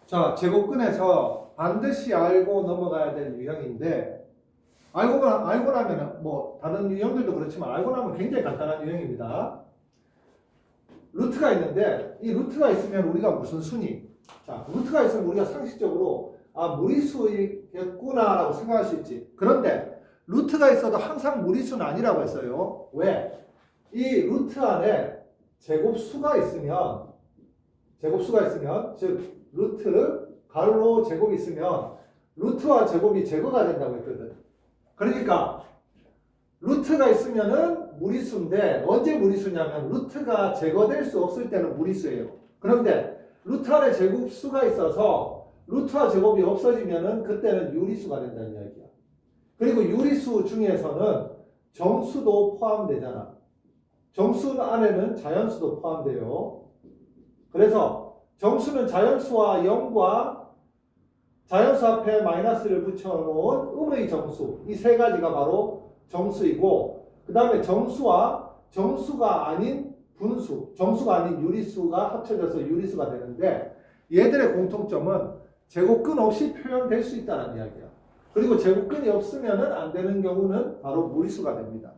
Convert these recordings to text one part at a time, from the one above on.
자, 제곱근에서 반드시 알고 넘어가야 될 유형인데, 알고 나면, 다른 유형들도 그렇지만, 알고 나면 굉장히 간단한 유형입니다. 루트가 있는데, 이 루트가 있으면 우리가 무슨 순위? 자, 루트가 있으면 우리가 상식적으로, 무리수겠구나라고 생각할 수 있지. 그런데, 루트가 있어도 항상 무리수는 아니라고 했어요. 왜? 이 루트 안에 제곱수가 있으면, 즉, 루트, 가로 제곱이 있으면 루트와 제곱이 제거가 된다고 했거든. 그러니까 루트가 있으면은 무리수인데 언제 무리수냐면 루트가 제거될 수 없을 때는 무리수예요. 그런데 루트 안에 제곱수가 있어서 루트와 제곱이 없어지면은 그때는 유리수가 된다는 이야기야. 그리고 유리수 중에서는 정수도 포함되잖아. 정수 안에는 자연수도 포함돼요. 그래서 정수는 자연수와 0과 자연수 앞에 마이너스를 붙여놓은 음의 정수, 이 세 가지가 바로 정수이고, 그 다음에 정수가 아닌 분수, 정수가 아닌 유리수가 합쳐져서 유리수가 되는데, 얘들의 공통점은 제곱근 없이 표현될 수 있다는 이야기야. 그리고 제곱근이 없으면 안 되는 경우는 바로 무리수가 됩니다.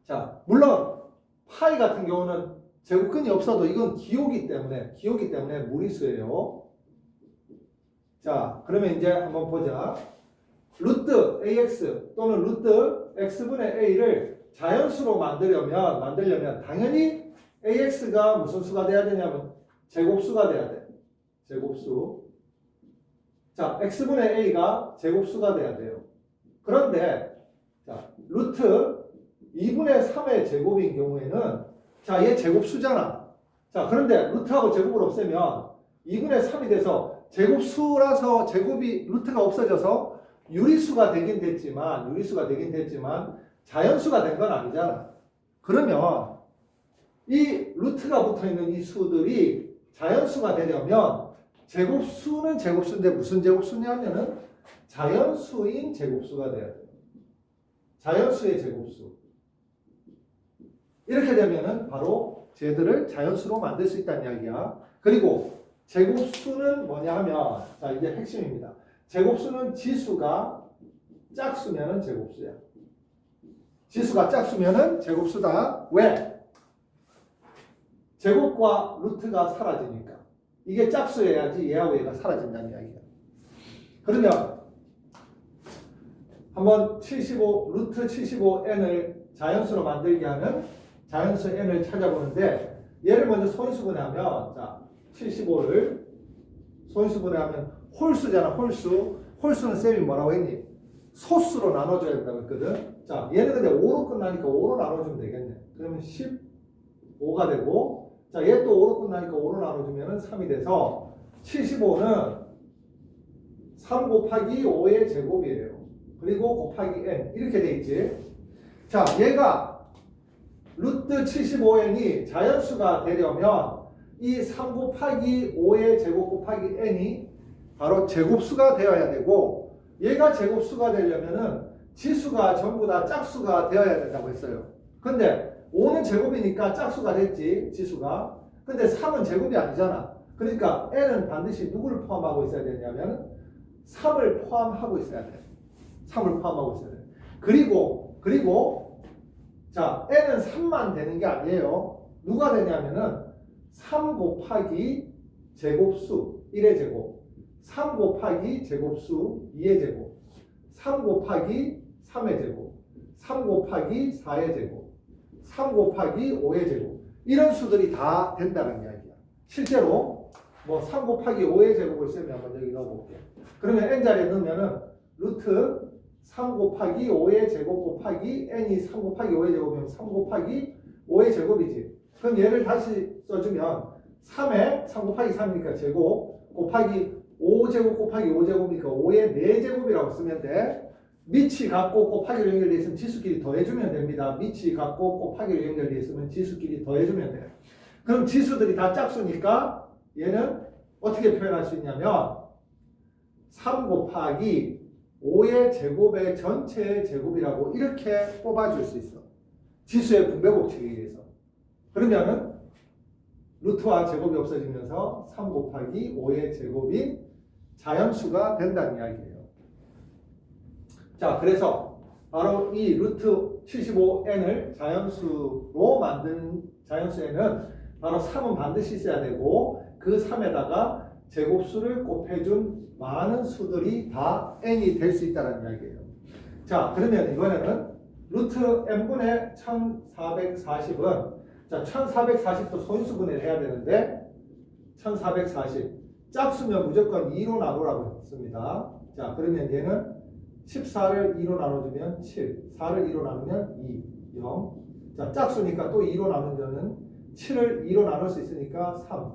자, 물론 파이 같은 경우는 제곱근이 없어도 이건 기호기 때문에 무리수예요. 자, 그러면 이제 한번 보자. 루트 ax 또는 루트 x분의 a를 자연수로 만들려면 당연히 ax가 무슨 수가 돼야 되냐면 제곱수가 돼야 돼. 제곱수. 자, x분의 a가 제곱수가 돼야 돼요. 그런데 자, 루트 2분의 3의 제곱인 경우에는 자, 얘 제곱수잖아. 자, 그런데 루트하고 제곱을 없애면 2분의 3이 돼서 제곱수라서 루트가 없어져서 유리수가 되긴 됐지만 자연수가 된 건 아니잖아. 그러면 이 루트가 붙어 있는 이 수들이 자연수가 되려면 제곱수는 제곱수인데 무슨 제곱수냐면은 자연수인 제곱수가 돼야 돼요. 자연수의 제곱수. 이렇게 되면은 바로 쟤들을 자연수로 만들 수 있다는 이야기야. 그리고 제곱수는 뭐냐 하면, 자, 이제 핵심입니다. 제곱수는 지수가 짝수면은 제곱수야. 지수가 짝수면은 제곱수다. 왜? 제곱과 루트가 사라지니까. 이게 짝수여야지 얘하고 얘가 사라진다는 이야기야. 그러면 한번 루트 75n을 자연수로 만들게 하는 자연수 n을 찾아보는데, 얘를 먼저 소인수분해하면, 자, 75를 소인수분해하면 홀수잖아. 홀수는 쌤이 뭐라고 했니? 소수로 나눠줘야 된다고 했거든. 자, 얘는 근데 5로 끝나니까 5로 나눠주면 되겠네. 그러면 15가 되고, 자, 얘 또 5로 끝나니까 5로 나눠주면 3이 돼서 75는 3 곱하기 5의 제곱이에요. 그리고 곱하기 n 이렇게 돼 있지. 자, 얘가 루트 75n이 자연수가 되려면 이 3 곱하기 5의 제곱 곱하기 n이 바로 제곱수가 되어야 되고, 얘가 제곱수가 되려면은 지수가 전부 다 짝수가 되어야 된다고 했어요. 근데 5는 제곱이니까 짝수가 됐지, 지수가. 근데 3은 제곱이 아니잖아. 그러니까 n은 반드시 누구를 포함하고 있어야 되냐면 3을 포함하고 있어야 돼. 3을 포함하고 있어야 돼. 그리고 자, n은 3만 되는 게 아니에요. 누가 되냐면은 3 곱하기 제곱수 1의 제곱, 3 곱하기 제곱수 2의 제곱, 3 곱하기 3의 제곱, 3 곱하기 4의 제곱, 3 곱하기 5의 제곱, 이런 수들이 다 된다는 이야기야. 실제로 3 곱하기 5의 제곱을 쌤이 한번 여기 넣어볼게. 그러면 n자리에 넣으면은 루트 3 곱하기 5의 제곱 곱하기 n이 3 곱하기 5의 제곱이면 3 곱하기 5의 제곱이지. 그럼 얘를 다시 써주면 3에 3 곱하기 3이니까 제곱 곱하기 5제곱 곱하기 5제곱이니까 5의 4제곱이라고 쓰면 돼. 밑이 같고 곱하기로 연결되어 있으면 지수끼리 더해주면 됩니다. 밑이 같고 곱하기로 연결되어 있으면 지수끼리 더해주면 돼. 그럼 지수들이 다 짝수니까 얘는 어떻게 표현할 수 있냐면 3 곱하기 5의 제곱의 전체의 제곱이라고 이렇게 뽑아줄 수 있어. 지수의 분배 법칙에 의해서. 그러면은 루트와 제곱이 없어지면서 3 곱하기 5의 제곱이 자연수가 된다는 이야기예요. 자, 그래서 바로 이 루트 75n을 자연수로 만든 자연수에는 바로 3은 반드시 있어야 되고 그 3에다가 제곱수를 곱해준 많은 수들이 다 n이 될 수 있다는 이야기예요. 자, 그러면 이번에는 루트 n분의 1440은 자, 1440도 소인수분해를 해야 되는데 1440 짝수면 무조건 2로 나누라고 했습니다. 자, 그러면 얘는 14를 2로 나눠주면 7, 4를 2로 나누면 2, 0. 자, 짝수니까 또 2로 나누면은 7을 2로 나눌 수 있으니까 3.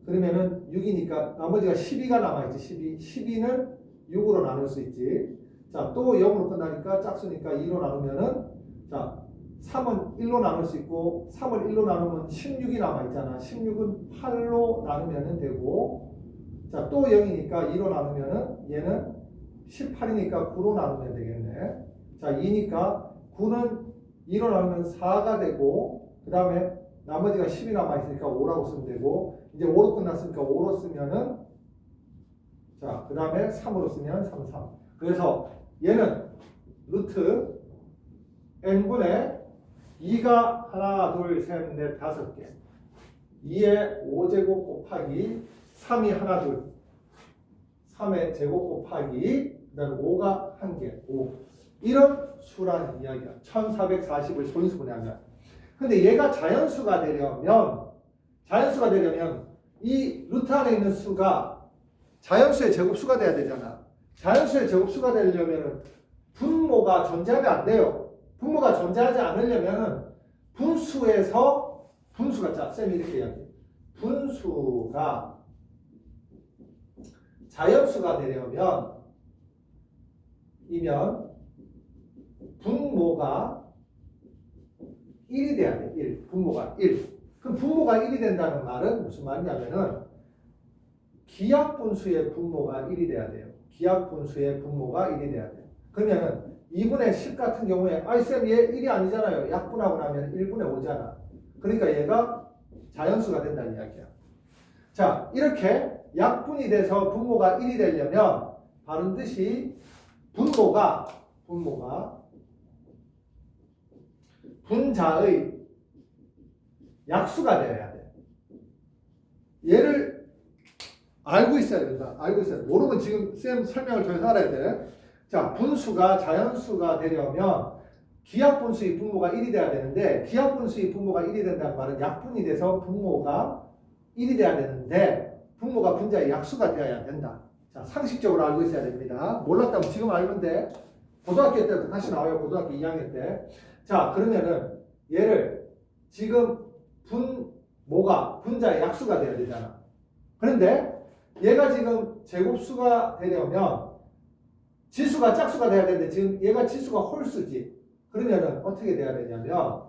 그러면은 6이니까 나머지가 12가 남아있지. 12는 6으로 나눌 수 있지. 자, 또 0으로 끝나니까 짝수니까 2로 나누면은 자, 3은 1로 나눌 수 있고 3을 1로 나누면 16이 남아있잖아. 16은 8로 나누면 되고 자, 또 0이니까 2로 나누면은 얘는 18이니까 9로 나누면 되겠네. 자, 2니까 9는 2로 나누면 4가 되고 그 다음에 나머지가 10이 남아있으니까 5라고 쓰면 되고 이제 5로 끝났으니까 5로 쓰면은 자, 그 다음에 3으로 쓰면 3, 3. 그래서 얘는 루트 n분의 2가 하나, 둘, 셋, 넷, 5개 2의 5제곱 곱하기 3이 하나, 둘 3의 제곱 곱하기 그 다음에 5가 1개 5 이런 수라는 이야기야. 1440을 소인수분해하면. 근데 얘가 자연수가 되려면 이 루트 안에 있는 수가 자연수의 제곱수가 돼야 되잖아. 자연수의 제곱수가 되려면 분모가 존재하면 안 돼요. 분모가 존재하지 않으려면 분수가 자, 쌤이 이렇게 이야기해. 분수가 자연수가 되려면 분모가 1이 돼야 돼. 1. 분모가 1. 그럼 분모가 1이 된다는 말은 무슨 말이냐면은 기하분수의 분모가 1이 돼야 돼요. 기하분수의 분모가 1이 돼야 돼요. 그러면은 2분의 10 같은 경우에 쌤 얘 1이 아니잖아요. 약분하고 나면 1분의 5잖아. 그러니까 얘가 자연수가 된다는 이야기야. 자, 이렇게 약분이 돼서 분모가 1이 되려면 반드시 분모가 분자의 약수가 되어야 돼. 얘를 알고 있어야 된다. 알고 있어야 돼. 모르면 지금 쌤 설명을 통해서 알아야 돼. 자, 분수가 자연수가 되려면 기하분수의 분모가 1이 돼야 되는데 기하분수의 분모가 1이 된다는 말은 약분이 돼서 분모가 1이 돼야 되는데 분모가 분자의 약수가 되어야 된다. 자, 상식적으로 알고 있어야 됩니다. 몰랐다면 지금 알면 돼. 고등학교 때도 다시 나와요. 고등학교 2학년 때. 자, 그러면은 얘를 지금 분모가 분자의 약수가 돼야 되잖아. 그런데 얘가 지금 제곱수가 되려면 지수가 짝수가 돼야 되는데 지금 얘가 지수가 홀수지. 그러면은 어떻게 돼야 되냐면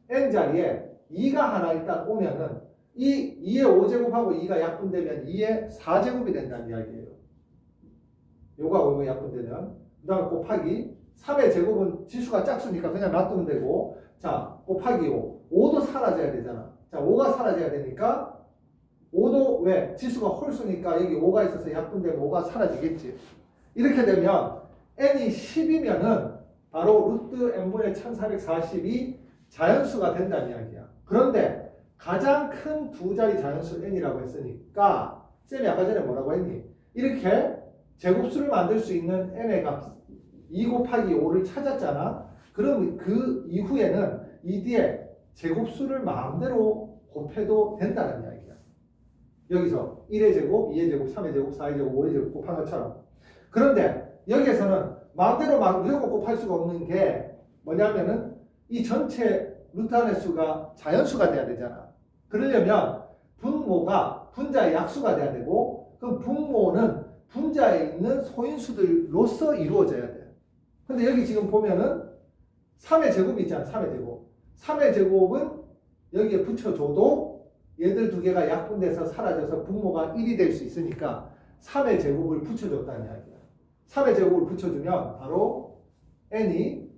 n자리에 2가 하나 일단 오면은 이 2의 5제곱하고 2가 약분되면 2의 4제곱이 된다는 이야기예요. 요거 약분되면 그 다음에 곱하기 3의 제곱은 지수가 짝수니까 그냥 놔두면 되고 자 곱하기 5 5도 사라져야 되잖아. 자 5가 사라져야 되니까 5도 왜? 지수가 홀수니까 여기 5가 있어서 약분되면 5가 사라지겠지. 이렇게 되면 n이 10이면은 바로 루트 n분의 1440이 자연수가 된다는 이야기야. 그런데 가장 큰 두 자리 자연수 n이라고 했으니까 쌤이 아까 전에 뭐라고 했니? 이렇게 제곱수를 만들 수 있는 n의 값 2 곱하기 5를 찾았잖아. 그럼 그 이후에는 이 뒤에 제곱수를 마음대로 곱해도 된다는 이야기야. 여기서 1의 제곱, 2의 제곱, 3의 제곱, 4의 제곱, 5의 제곱 곱한 것처럼. 그런데 여기에서는 마음대로 무조건 곱할 수가 없는 게 뭐냐면은 이 전체 루트 안의 수가 자연수가 돼야 되잖아. 그러려면 분모가 분자의 약수가 돼야 되고 그 분모는 분자에 있는 소인수들로서 이루어져야 돼. 근데 여기 지금 보면은 3의 제곱이 있잖아. 3의 제곱. 3의 제곱은 여기에 붙여줘도 얘들 두 개가 약분돼서 사라져서 분모가 1이 될 수 있으니까 3의 제곱을 붙여줬다는 이야기야. 3의 제곱을 붙여주면 바로 n이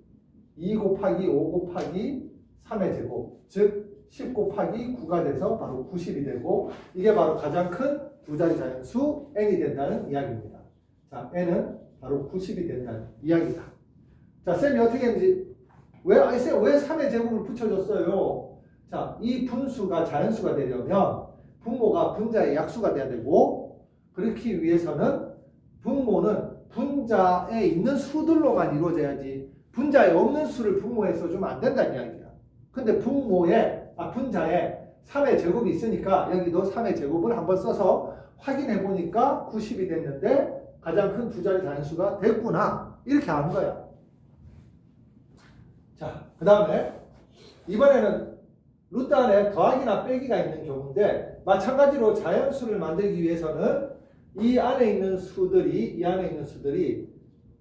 2 곱하기 5 곱하기 3의 제곱 즉 10 곱하기 9가 돼서 바로 90이 되고 이게 바로 가장 큰 두 자리 자연수 n이 된다는 이야기입니다. 자, n은 바로 90이 된다는 이야기다. 자, 쌤이 어떻게 했는지 왜 3의 제곱을 붙여줬어요? 자, 이 분수가 자연수가 되려면 분모가 분자의 약수가 돼야 되고 그렇기 위해서는 분모는 분자에 있는 수들로만 이루어져야지 분자에 없는 수를 분모에 써주면 안 된다는 이야기야. 근데 분자에 3의 제곱이 있으니까 여기도 3의 제곱을 한번 써서 확인해 보니까 90이 됐는데 가장 큰 두 자리 자연수가 됐구나. 이렇게 아는 거야. 자, 그 다음에 이번에는 루트 안에 더하기나 빼기가 있는 경우인데 마찬가지로 자연수를 만들기 위해서는 이 안에 있는 수들이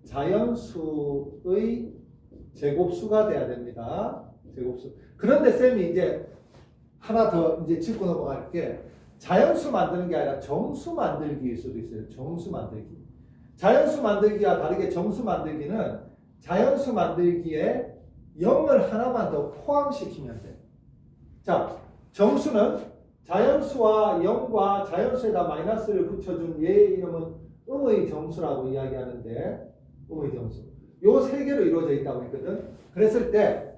자연수의 제곱수가 돼야 됩니다. 제곱수. 그런데 쌤이 이제 하나 더 이제 짚고 넘어갈게. 자연수 만드는 게 아니라 정수 만들기일 수도 있어요. 정수 만들기. 자연수 만들기와 다르게 정수 만들기는 자연수 만들기에 0을 하나만 더 포함시키면 돼. 자, 정수는 자연수와 0과 자연수에다 마이너스를 붙여준 얘의 이름은 음의 정수라고 이야기하는데 음의 정수. 요 세 개로 이루어져 있다고 했거든. 그랬을 때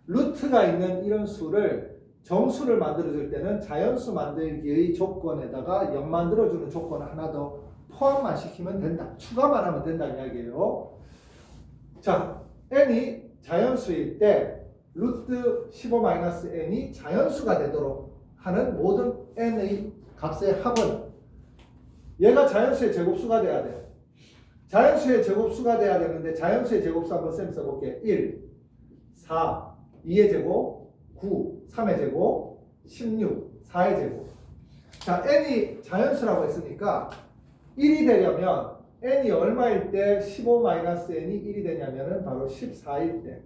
루트가 있는 이런 수를 정수를 만들어줄 때는 자연수 만들기의 조건에다가 0 만들어주는 조건을 하나 더 포함만 시키면 된다. 추가만 하면 된다는 이야기예요. 자, n이 자연수일 때 루트 15-n이 자연수가 되도록 하는 모든 n의 값의 합은 얘가 자연수의 제곱수가 돼야 돼. 자연수의 제곱수가 돼야 되는데 자연수의 제곱수 한번 쌤 써볼게. 1, 4, 2의 제곱, 9, 3의 제곱, 16, 4의 제곱. 자, n이 자연수라고 했으니까 1이 되려면 n이 얼마일 때 15-n이 1이 되냐면은 바로 14일 때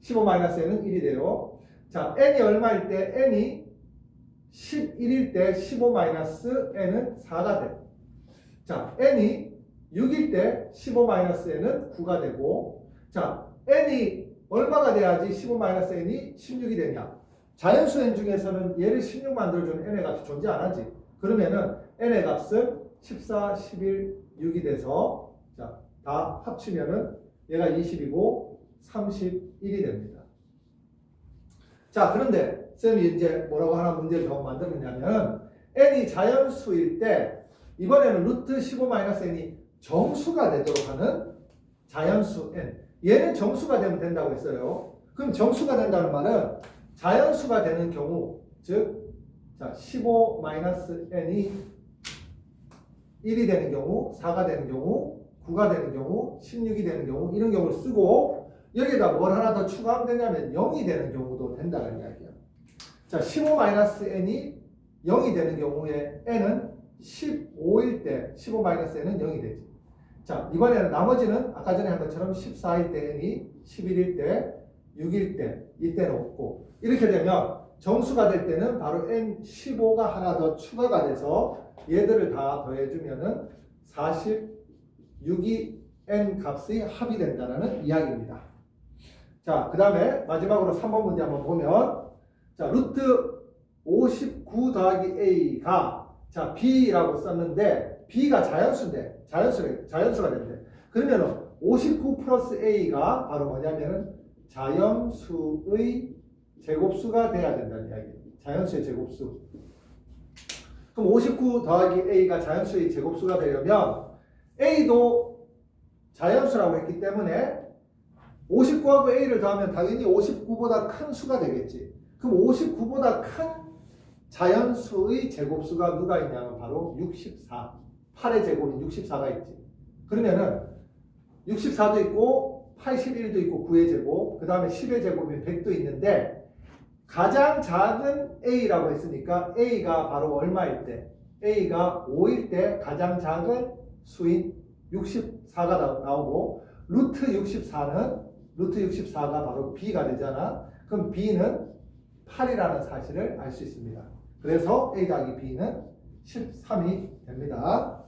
15-n은 1이 돼요. 자, n이 얼마일 때 n이 11일 때 15-n은 4가 돼. 자, n이 6일 때 15-n은 9가 되고 자, n이 얼마가 돼야지 15-n이 16이 되냐? 자연수 n 중에서는 얘를 16 만들어주는 n의 값이 존재 안 하지. 그러면은 n의 값은 14, 11, 6이 돼서 자, 다 합치면은 얘가 20이고 31이 됩니다. 자, 그런데 쌤이 이제 뭐라고 하나 문제를 더 만들었냐면 n이 자연수일 때 이번에는 루트 15-n이 정수가 되도록 하는 자연수 n. 얘는 정수가 되면 된다고 했어요. 그럼 정수가 된다는 말은 자연수가 되는 경우, 즉, 자, 15-n이 1이 되는 경우, 4가 되는 경우, 9가 되는 경우, 16이 되는 경우, 이런 경우를 쓰고, 여기다 뭘 하나 더 추가하면 되냐면 0이 되는 경우도 된다는 이야기야. 자, 15-n이 0이 되는 경우에 n은 15일 때 15-n은 0이 되지. 자, 이번에는 나머지는 아까 전에 한 것처럼 14일 때 n이 11일 때 6일 때 이때는 없고 이렇게 되면 정수가 될 때는 바로 n15가 하나 더 추가가 돼서 얘들을 다 더해주면은 46이 n 값의 합이 된다는 이야기입니다. 자, 그 다음에 마지막으로 3번 문제 한번 보면 자, 루트 59 더하기 a가 자, b라고 썼는데 b가 자연수가 된대. 그러면 59 플러스 a가 바로 뭐냐면은 자연수의 제곱수가 돼야 된다는 이야기예요. 자연수의 제곱수. 그럼 59 더하기 a가 자연수의 제곱수가 되려면 a도 자연수라고 했기 때문에 59하고 a를 더하면 당연히 59보다 큰 수가 되겠지. 그럼 59보다 큰 자연수의 제곱수가 누가 있냐면 바로 64. 8의 제곱인 64가 있지. 그러면은 64도 있고 81도 있고 9의 제곱, 그 다음에 10의 제곱인 100도 있는데 가장 작은 a라고 했으니까 a가 바로 얼마일 때? a가 5일 때 가장 작은 수인 64가 나오고 루트 64가 바로 b가 되잖아. 그럼 b는 8이라는 사실을 알 수 있습니다. 그래서 a 더하기 b는 13이 됩니다.